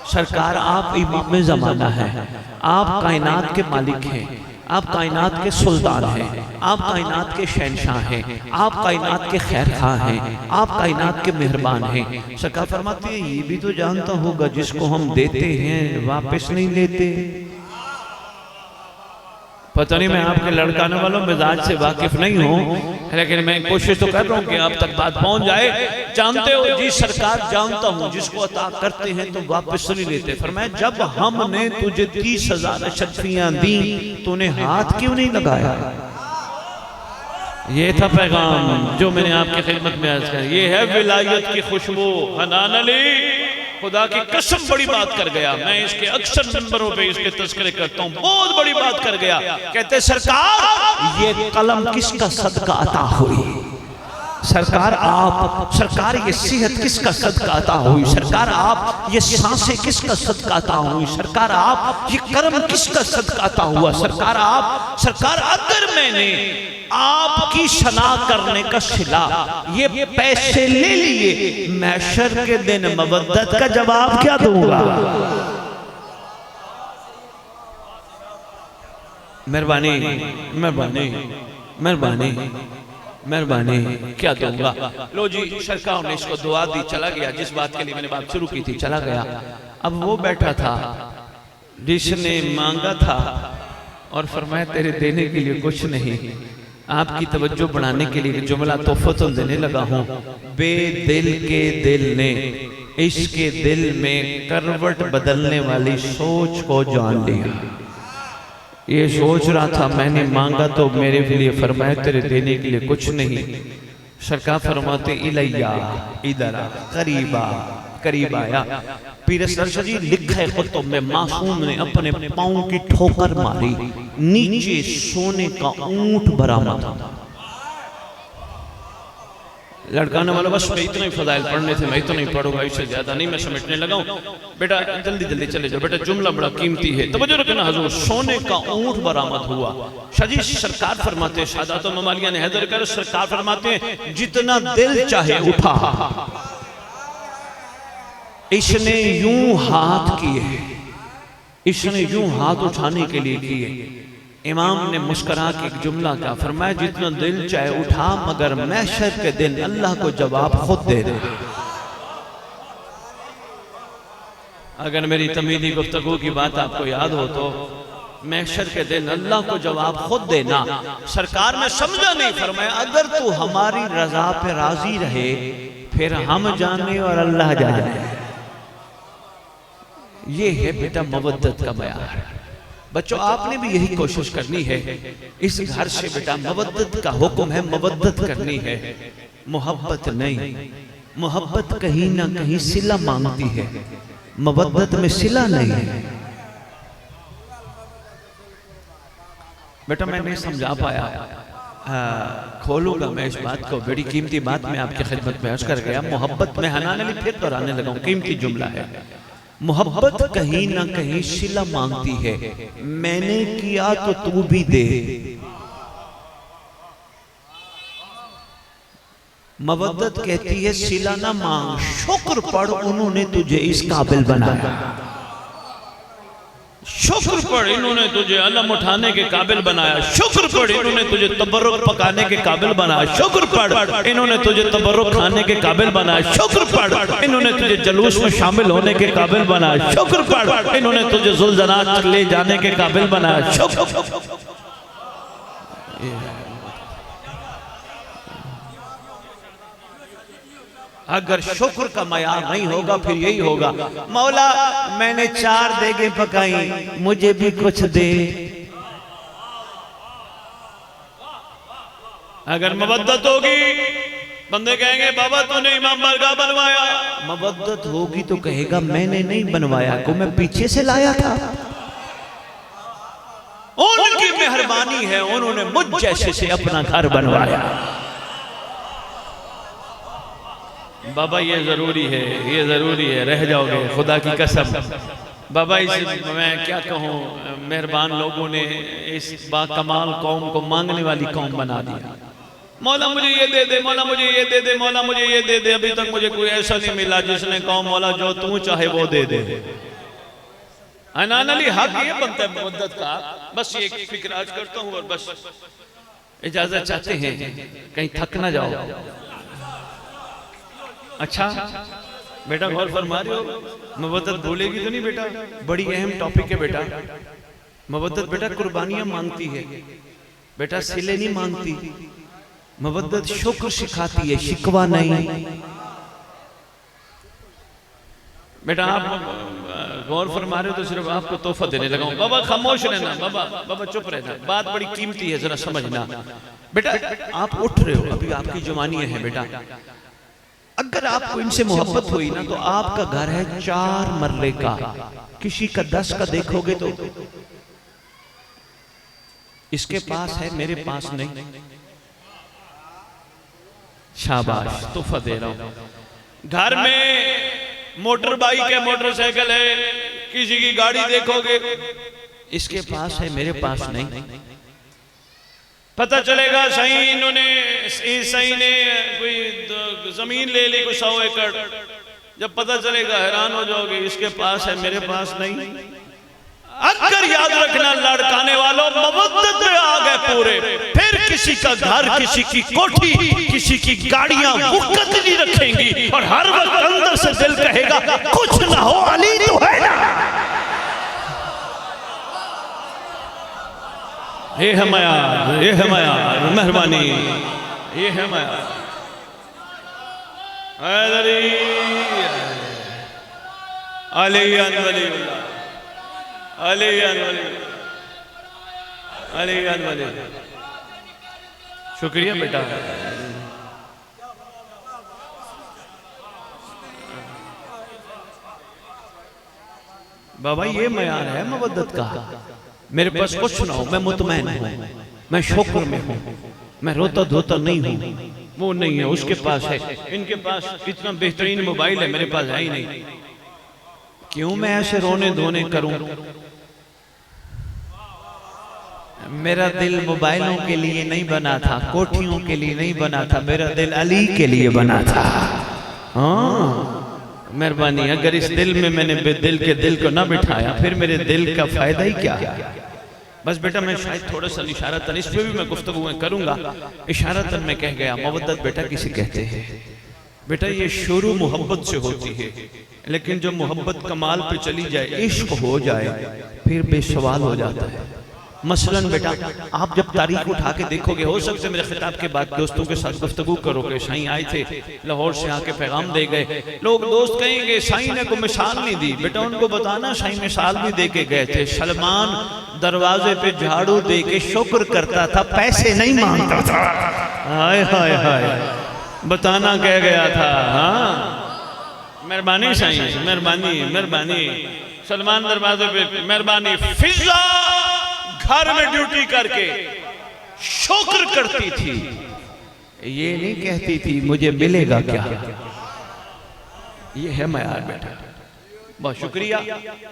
सरकार आप इमाम ज़माना है, आप कायनात के मालिक हैं, आप कायनात के सुल्तान हैं, आप कायनात के शहनशाह हैं, आप कायनात के खैर खां हैं, आप कायनात के मेहरबान हैं। सरकार फरमाते हैं ये भी तो जानता होगा जिसको हम देते हैं वापस नहीं लेते। पता नहीं मैं आपके लड़काने वालों मिजाज से वाकिफ नहीं हूँ, लेकिन मैं कोशिश तो कर रहा हूँ कि आप तक बात पहुँच जाए। जानते हो जी सरकार, जानता हूँ जिसको अता करते हैं तो वापस नहीं लेते। फरमाया जब हमने तुझे 30,000 अशरफियां दी तूने हाथ क्यों नहीं लगाया? ये था पैगाम जो मैंने आपकी खिदमत में अर्ज किया। ये है विलायत की खुशबू। हनान अली खुदा की कसम बड़ी बात कर गया। मैं इसके अक्सर नंबरों पे इसके तस्करे करता हूँ, बहुत बड़ी बात कर गया। कहते सरकार ये कलम किसका सदका अता हुई? सरकार आप, सरकार ये सेहत किसका सदका अता हुई? सरकार आप ये सांसें किसका सदका अता हुई? सरकार आप ये कर्म किसका सदका अता हुआ? सरकार आप, सरकार अगर मैंने आपकी सना करने का सिला ये पैसे ले लिए, महशर के दिन मवद्दत का जवाब क्या दूंगा? मेहरबानी मेहरबानी मेहरबानी मेहरबानी क्या दूंगा? लो जी सरकार ने इसको दुआ दी, चला गया। जिस बात के लिए मैंने बात शुरू की थी चला गया। अब वो बैठा था जिसने मांगा था और फरमाया तेरे देने के लिए कुछ नहीं, आपकी तवज्जो बढ़ाने के लिए जुमला तोहफतुन देने लगा हूँ। बेदिल के दिल ने इसके दिल में करवट बदलने वाली सोच को जान लिया। ये सोच रहा था मैंने मांगा तो मेरे लिए, फरमाया तेरे देने के लिए कुछ नहीं। सरकार फरमाते इलैया, इधर आ, करीबा, करीब आया। पीर असगर जी लिखा है कुतुब में, मासूम ने अपने पाँव की ठोकर मारी, नीचे सोने का ऊंट बरामद। लड़काने वाला बस मैं इतना ही फजाइल पढ़ने थे, मैं इतना ही पढ़ूंगा, इससे ज्यादा नहीं मैं समेटने लगा हूं। बेटा जल्दी जल्दी चले जाओ, बेटा जुमला बड़ा कीमती है, तवज्जो रखना। हुजूर सोने का ऊंट बरामद हुआ। शाजी सरकार फरमाते हैं, शादात ममालिया ने हैदर कर सरकार फरमाते हैं, जितना दिल चाहे उठा। इसने यूं हाथ किए, इसने यूं हाथ उठाने के लिए किए। इमाम ने मुस्कुरा के एक जुमला का फरमाया, जितना दिल चाहे उठा, मगर महशर के दिन अल्लाह को जवाब खुद दे दे। अगर मेरी तमीदी गुफ्तगू की बात आपको याद हो तो महशर के दिन अल्लाह को जवाब खुद देना। सरकार ने समझा नहीं, फरमाया अगर तू हमारी रजा पे राजी रहे फिर हम जाने और अल्लाह जाने। ये है बेटा मवद्दत का बयान। बच्चों आपने भी यही कोशिश करनी है। इस घर से बेटा मवद्दत का हुक्म है, मवद्दत करनी है, मोहब्बत नहीं। मोहब्बत कहीं ना कहीं सिला मांगती है, मवद्दत में सिला नहीं है। बेटा मैं नहीं समझा पाया, खोलूंगा मैं इस बात को, बड़ी कीमती बात मैं आपकी खिदमत में अर्ज कर गया। मोहब्बत में हनाने भी फिर दोहराने लगा हूं, कीमती जुमला है। मोहब्बत कहीं ना कहीं सिला मांगती है, मैंने किया तो तू भी दे। मवद्दत कहती है सिला ना मांग, शुक्र पढ़ उन्होंने तुझे इस काबिल बनाया। शुक्र पढ़ इन्होंने तुझे अलम उठाने के काबिल बनाया। शुक्र पढ़ इन्होंने तुझे तबर्रुक पकाने के काबिल बनाया। शुक्र पढ़ इन्होंने तुझे तबर्रुक खाने के काबिल बनाया। शुक्र पढ़ इन्होंने तुझे जलूस में शामिल होने के काबिल बनाया। शुक्र पढ़ इन्होंने तुझे जुल्जनात ले जाने के काबिल बनाया। शुक्र अगर शुक्र का मयार नहीं होगा फिर यही होगा, मौला मैंने 4 देगे पकाई, मुझे भी कुछ दे। अगर मवद्दत होगी बंदे कहेंगे बाबा तूने इमाम बारगाह बनवाया। मवद्दत होगी तो कहेगा मैंने नहीं बनवाया, को मैं पीछे से लाया था। उनकी मेहरबानी है, उन्होंने मुझ जैसे से अपना घर बनवाया। बाबा ये जरूरी है, ये जरूरी है, रह जाओगे खुदा की कसम। बाबा इस मैं क्या कहूँ, मेहरबान लोगों ने इस बाकमाल कौम को मांगने वाली कौम बना दिया। मौला मुझे ये दे दे, मौला मुझे ये दे दे, मौला मुझे ये दे दे। अभी तक मुझे कोई ऐसा नहीं मिला जिसने कहा मौला जो तू चाहे वो दे दे। अनान अली हक ये बनता है मवद्दत का। बस ये फिक्र आज करता हूँ और बस इजाजत चाहते हैं, कहीं थक ना जाओ। अच्छा बेटा गौर फरमा रहे हो, मवद्दत भूलेगी तो नहीं बेटा? बड़ी अहम टॉपिक है बेटा। मवद्दत बेटा कुर्बानियां मांगती है बेटा, सिले नहीं मांगती। मवद्दत शुक्र सिखाती है, शिकवा नहीं। बेटा आप गौर फरमा रहे हो तो सिर्फ आपको तोहफा देने लगा हूं। बाबा खामोश रहना, बाबा बाबा चुप रहना, बात बड़ी कीमती है, जरा समझना। बेटा आप उठ रहे हो, अभी आपकी जवानी है बेटा। अगर आपको इनसे मोहब्बत हुई ना तो आपका घर है 4 मरले का, किसी का 10 का देखोगे तो इसके पास है मेरे पास नहीं। शाबाश, तोहफा दे रहा हूं। घर में मोटर बाइक है, मोटरसाइकिल है, किसी की गाड़ी देखोगे इसके पास है मेरे पास नहीं। पता चलेगा सही इन्होंने सही ने कोई जमीन ले ली, कुछ 100 एकड़। जब पता चलेगा हैरान हो जाओगे, इसके पास है मेरे पास नहीं। अगर याद रखना लड़काने वालों, मवद्दत में आ गए पूरे, फिर किसी का घर, किसी की कोठी, किसी की गाड़ियां वक़्त नहीं रखेंगी और हर वक्त अंदर से दिल कहेगा कुछ ना हो, अली तो है ना। ये है मयार, ये है मयार, मेहरबानी, ये है मयार। अली अली अली, शुक्रिया बेटा। बाबा ये मयार है मवद्दत का। मेरे पास कुछ ना हो, मैं मुतमैन हूं, मैं शुक्र में हूं, मैं रोता धोता नहीं हूं, वो नहीं है, उसके पास है। इनके पास इतना बेहतरीन मोबाइल है, मेरे पास है ही नहीं। क्यों मैं ऐसे रोने धोने करूं? मेरा दिल मोबाइलों के लिए नहीं बना था, कोठियों के लिए नहीं बना था, मेरा दिल अली के लिए बना था। हाँ, मेहरबानी, अगर इस दिल में मैंने दिल के दिल को ना बिठाया फिर मेरे दिल का फायदा ही क्या है? बस बेटा मैं शायद थोड़ा सा इशारतन, इस पे भी मैं गुफ्तगू करूंगा। इशारतन मैं कह गया, मवद्दत बेटा किसे कहते हैं? बेटा ये शुरू मोहब्बत से होती है, लेकिन जब मोहब्बत कमाल पे चली जाए, इश्क हो जाए, फिर बेसवाल हो जाता है। मसलन बेटा आप जब तारीख उठा के देखोगे, हो सकता है मेरे खिताब के बाद दोस्तों के साथ गुफ्तगू करोगे, साईं आए थे लाहौर से, आके पैगाम दे गए, लोग दोस्त कहेंगे साईं ने को मिसाल नहीं दी। बेटा उनको बताना साईं मिसाल भी दे के गए थे। सलमान दरवाजे पे झाड़ू दे के शुक्र करता था, पैसे नहीं मांगता था। हाय हाय हाय, बताना कह गया था। हाँ मेहरबानी साईं, मेहरबानी मेहरबानी। सलमान दरवाजे पे मेहरबानी, फिजा घर में ड्यूटी करके शुक्र करती थी, ये नहीं कहती थी मुझे मिलेगा क्या। ये है मयार बेटा। बहुत शुक्रिया,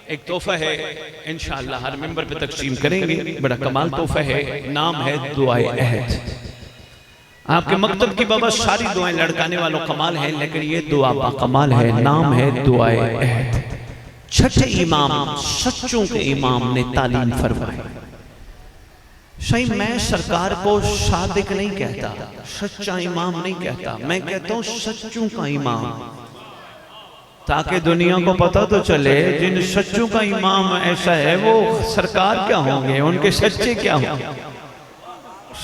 एक तोहफा है, इंशाअल्लाह हर मेंबर पे तकसीम करेंगे। बड़ा कमाल तोहफा है, नाम है दुआए अहद। आपके मकतब की बाबा सारी दुआएं लड़काने वालों कमाल है, लेकिन ये दुआ बा कमाल है, नाम है दुआए अहद। छठे इमाम, सच्चों के इमाम ने तालीम फरमाई। सही, मैं सरकार को सादिक नहीं कहता, सच्चा इमाम नहीं कहता, मैं कहता हूं सच्चों का इमाम, ताकि दुनिया को पता तो चले जिन सच्चों का इमाम ऐसा है वो सरकार क्या होंगे, उनके सच्चे क्या होंगे।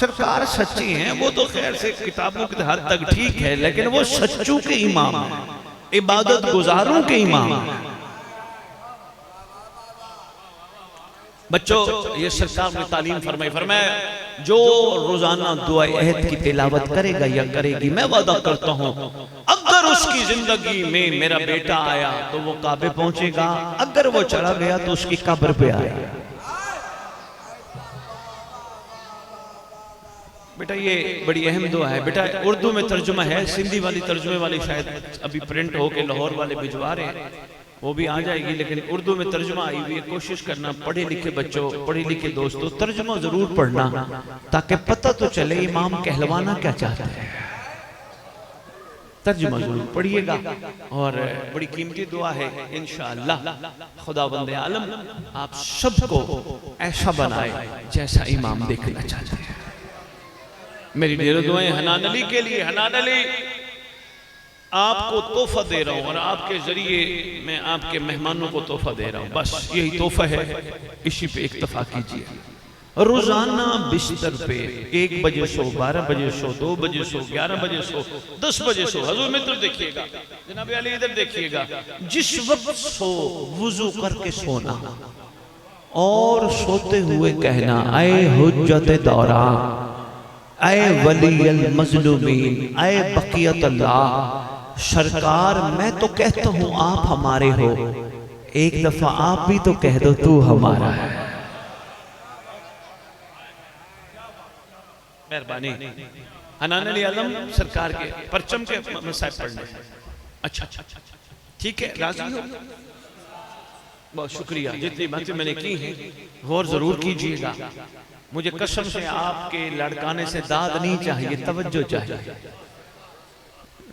सरकार सच्ची हैं वो तो खैर से किताबों के हद तक ठीक है, लेकिन वो सच्चों के इमाम हैं, इबादत गुजारों के इमाम हैं। बच्चों ये सरकार ने तालीम फरमाई, फरमाया जो रोजाना दुआ अहद की तिलावत करेगा या करेगी, मैं वादा करता हूं अगर उसकी जिंदगी में मेरा बेटा आया तो वो काबे पहुंचेगा, अगर वो चला गया तो उसकी कब्र पे आएगा। बेटा ये बड़ी अहम दुआ है। बेटा उर्दू में तर्जुमा है, सिंधी वाली तर्जुमे वाली शायद अभी प्रिंट होके लाहौर वाले भिजवा रहे हैं, वो भी आ जाएगी, लेकिन उर्दू में तर्जुमा आई हुई है। कोशिश करना पढ़े लिखे बच्चों, पढ़े लिखे दोस्तों, तर्जुमा जरूर पढ़ना ताकि पता तो चले इमाम कहलवाना क्या चाहते हैं। तर्जुमा जरूर पढ़िएगा और बड़ी कीमती दुआ है। इंशाअल्लाह खुदावंद आलम आप सबको ऐसा बनाए जैसा इमाम देखना चाहते हैं। मेरी ढेरों दुआएं हनान अली के लिए। हनान अली आपको तोहफा दे रहा हूं और आपके जरिए मैं आपके मेहमानों को तोहफा दे रहा हूं, बस यही तोहफा है, इसी पे इक्तफा कीजिए। रोजाना बिस्तर पे 1 बजे सो, 12 बजे सो, 2 बजे सो, 11 बजे सो, 10 बजे सो, हजूर मित्र देखिएगा, जनाब अली इधर देखिएगा, जिस वक्त सो वुजू करके सोना और सोते हुए कहना ऐ हुज्जत दौरा, ऐ वलील मजलूमीन, ऐ बकियत अल्लाह, सरकार मैं तो कहता हूं आप हमारे हो, एक दफा आप भी तो कह दो तू हमारा है। मेहरबानी। हनान अली आलम सरकार के परचम के मसाइब पढ़ने। अच्छा ठीक है, राजी हो? बहुत शुक्रिया, जितनी बातें मैंने की हैं गौर जरूर कीजिएगा। मुझे कसम से आपके लड़काने से दाद नहीं चाहिए, तवज्जो चाहिए।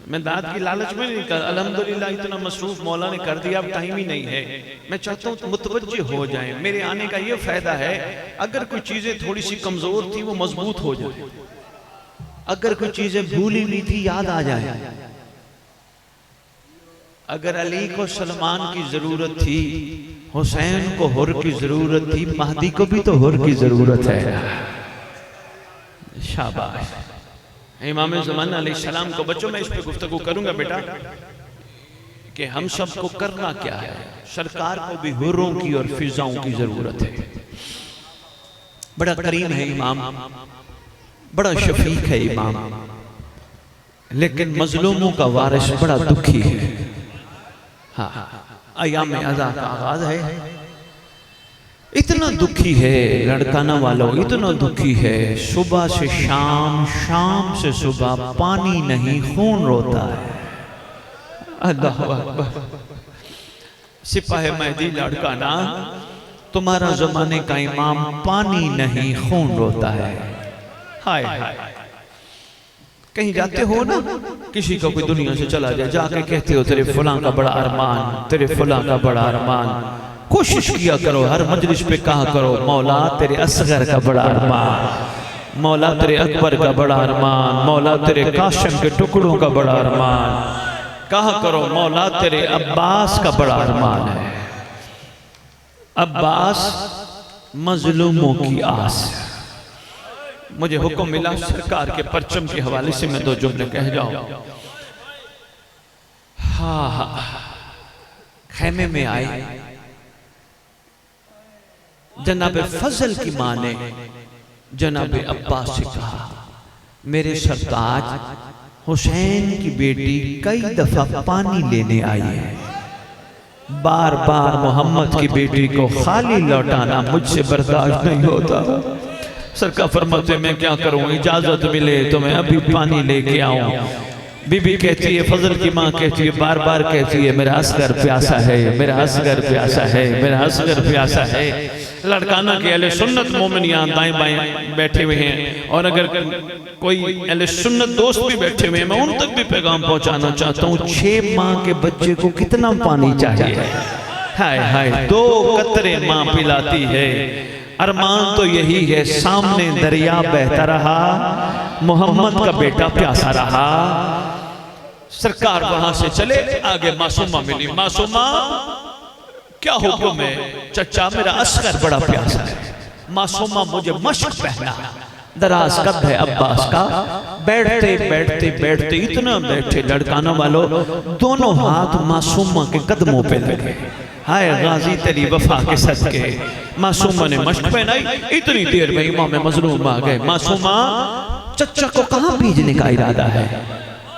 मैं दाद की लालच में नहीं कर, अल्हम्दुलिल्लाह इतना मसरूफ मौला ने कर दिया, अब टाइम ही नहीं है। मैं चाहता हूँ मुतवज्जे हो जाए। मेरे आने का ये फायदा है, अगर कोई चीजें थोड़ी सी कमजोर थी वो मजबूत हो जाए, अगर कोई चीजें भूली हुई थी याद आ जाए। अगर अली को सलमान की जरूरत थी, हुसैन को हुर की जरूरत थी, महदी को भी तो हुर की जरूरत है। शाबाश। इमाम ज़मान अलैहिस्सलाम को बच्चों मैं इस पे गुफ्तगू करूंगा बेटा कि हम सबको करना क्या है। सरकार को भी हुर्रों की और फिजाओं की जरूरत है। बड़ा करीम है इमाम, बड़ा शफीक है इमाम, लेकिन मजलूमों का वारिस बड़ा दुखी है। हाँ, अयाम अज़ा का आगाज है, इतना दुखी है लड़काना वालों, इतना दुखी है। सुबह से शाम, शाम से सुबह, पानी नहीं खून रोता है। अल्लाह अकबर। सिपाही मेहदी लड़काना, तुम्हारा जमाने का इमाम पानी नहीं खून रोता है। हाय हाय। कहीं जाते हो ना, किसी का कोई दुनिया से चला जाए, जाके कहते हो तेरे फलां का बड़ा अरमान, तेरे फलां का बड़ा अरमान। कोशिश किया करो, हर मजलिस पे कहा करो मौला तेरे असगर का बड़ा अरमान, मौला तेरे अकबर का बड़ा अरमान, मौला तेरे काशिम के टुकड़ों का बड़ा अरमान। कहा करो मौला तेरे अब्बास का बड़ा अरमान है। अब्बास मजलूमों की आस। मुझे हुक्म मिला सरकार के परचम के हवाले से मैं दो जुमले कह जाऊं। हाँ, खैमे में आए, जनाब फजल की मां ने जनाब अब्बास से कहा, मेरे सरताज हुसैन की बेटी कई दफा पानी लेने आई है, बार बार मोहम्मद की बेटी को खाली लौटाना मुझसे बर्दाश्त नहीं होता। सरकार फरमाते मैं क्या करूं, इजाजत मिले तो मैं अभी पानी लेके आऊं। बीबी कहती है, फजल की माँ कहती है, बार बार कहती है मेरा असगर प्यासा है, मेरा असगर प्यासा है, मेरा असगर प्यासा है। लड़काना के अहले सुन्नत मोमिन यहाँ दाएं बाएं बैठे हुए हैं, और अगर कोई अहले सुन्नत दोस्त भी बैठे हुए हैं, मैं उन तक भी पैगाम पहुंचाना चाहता हूँ। 6 माह के बच्चे को कितना पानी चाहिए? हाय हाय, 2 कतरे माँ पिलाती है। अरमान तो यही है, सामने दरिया बहता रहा, मोहम्मद का बेटा प्यासा रहा। सरकार वहां से चले, आगे मासूमा मिली। मासूमा क्या हुक्म है? चचा मेरा असगर बड़ा प्यासा है। मासूमा मुझे मश्क पहना, दराज कद है अब्बास का। बैठते बैठते बैठते इतना बैठे लड़काना वालों, दोनों हाथ मासूमा के कदमों पे लगे। हाय गाजी तेरी वफा के सदके। मासूमा ने मश्क पहनाई, इतनी देर में इमाम मजलूम आ गए। मासूमा चचा को कहाँ भेजने का इरादा है?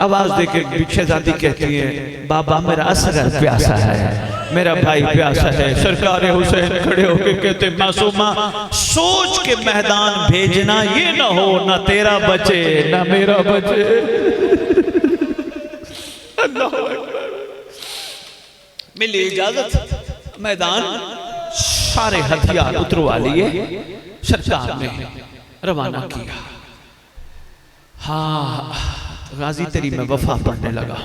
आवाज देके पीछे दादी कहती है, बाबा मेरा असगर प्यासा है, मेरा भाई प्यासा है। सरकार हुसैन खड़े होके कहते, मासूमा सोच के मैदान भेजना, ये ना हो ना तेरा बचे ना मेरा बचे। अल्लाह अकबर। मिली इजाजत, मैदान सारे हथियार उतरवा लिए, सरकार ने रवाना किया। हाँ गाजी तेरी मैं वफा पढ़ने लगा।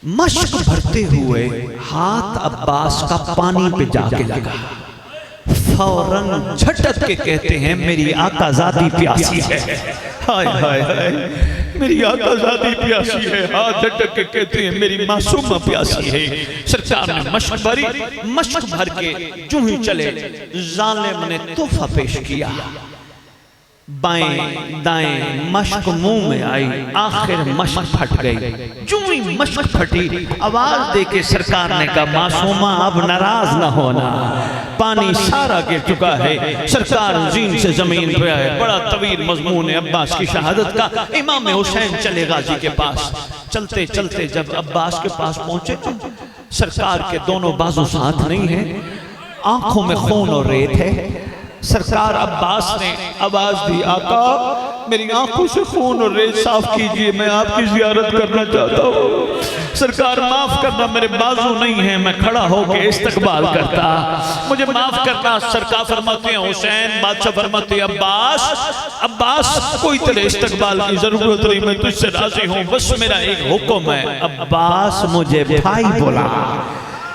मश्क भरते हुए हाथ अब्बास का पानी पे जाके लगा। फौरन झटक के कहते हैं, मेरी आकाज़ादी प्यासी है। हाय हाय हाय, मेरी आकाज़ादी प्यासी है। हाथ झटक के कहते हैं, मेरी मासूमा प्यासी है। सरकार ने मश्क भरी, मश्क भर के जो ही चले, जालिम ने तोहफा पेश किया। बाएं दाएं मश्क मुंह में आई, आखिर मश्क फट गई। जो ही मश्क फटी, आवाज देके सरकार ने कहा, मासूमा अब नाराज ना होना, पानी सारा गिर चुका है। सरकार जीन से जमीन पे आए। बड़ा तवील मजमून है अब्बास की शहादत का। इमाम हुसैन चले गाजी के पास। चलते चलते जब अब्बास के पास पहुंचे, सरकार के दोनों बाजू साथ नहीं है, आंखों में खून और रेत है। सरकार अब्बास ने आवाज दी, आका मेरी आंखों से खून और रेत साफ कीजिए, मैं आपकी जियारत करना चाहता हूँ। सरकार माफ करना, मेरे बाजू नहीं है, मैं खड़ा होकर इस्तकबाल करता, मुझे माफ करना। सरकार फरमाते हैं, हुसैन बादशाह फरमाते हैं, अब्बास अब्बास कोई तेरे इस्तकबाल की जरूरत नहीं, मैं तुझसे राजी हूँ, बस मेरा एक हुक्म है। अब्बास मुझे भाई बोला,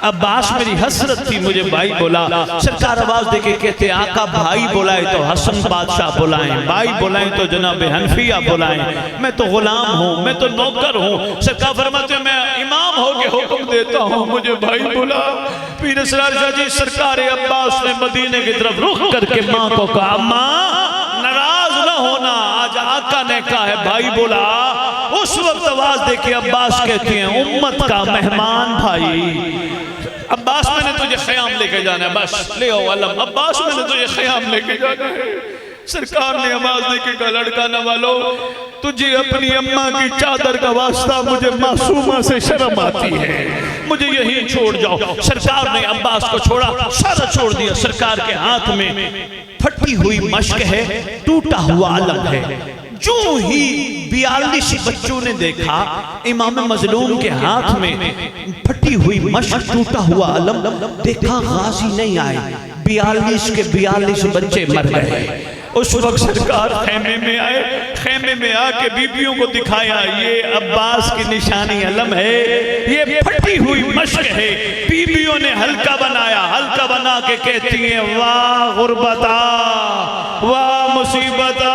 अब्बास मेरी हसरत थी, मुझे भाई बोला। सरकार आवाज देके कहते, आका भाई बुलाए तो हसन बादशाह बुलाएं, भाई बुलाएं तो जनाब हनफिया बुलाएं, मैं तो गुलाम हूँ, मैं तो नौकर हूँ। सरकार फरमाते, मैं इमाम होके हुक्म देता हूँ, मुझे भाई बुला। पीर असरार शाह जी सरकार अब्बास ने मदीने की तरफ रुख करके माँ को कहा, माँ नाराज न होना, आज आका ने कहा है भाई बुला। उस वक्त आवाज देके अब्बास कहते हैं, उम्मत का मेहमान भाई। अब्बास मैंने तुझे ख़याम लेके जाना है, बस ले आओ अलम। अब्बास मैंने तुझे ख़याम लेके जाना है। सरकार ने आवाज देके कहा, लड़काना वालों तुझे अपनी अम्मा की चादर का वास्ता, मुझे मासूमा से शर्म आती है, मुझे यहीं छोड़ जाओ। सरकार ने अब्बास को छोड़ा, सारा छोड़ दिया। सरकार के हाथ में फटी हुई मश्क है, टूटा हुआ अलम है। जो ही 42 बच्चों ने देखा इमाम मजलूम के हाथ में फटी हुई मश्क, टूटा हुआ अलम, देखा गाजी नहीं आए, 42 के 42 बच्चे मर गए। उस वक्त सरकार खेमे में आए, खेमे में आके बीबियों को दिखाया, ये अब्बास की निशानी अलम है, ये फटी हुई मश्क है। बीबियों ने हल्का बनाया, हल्का बना के कहती हैं वाह गुर्बता, वाह मुसीबता,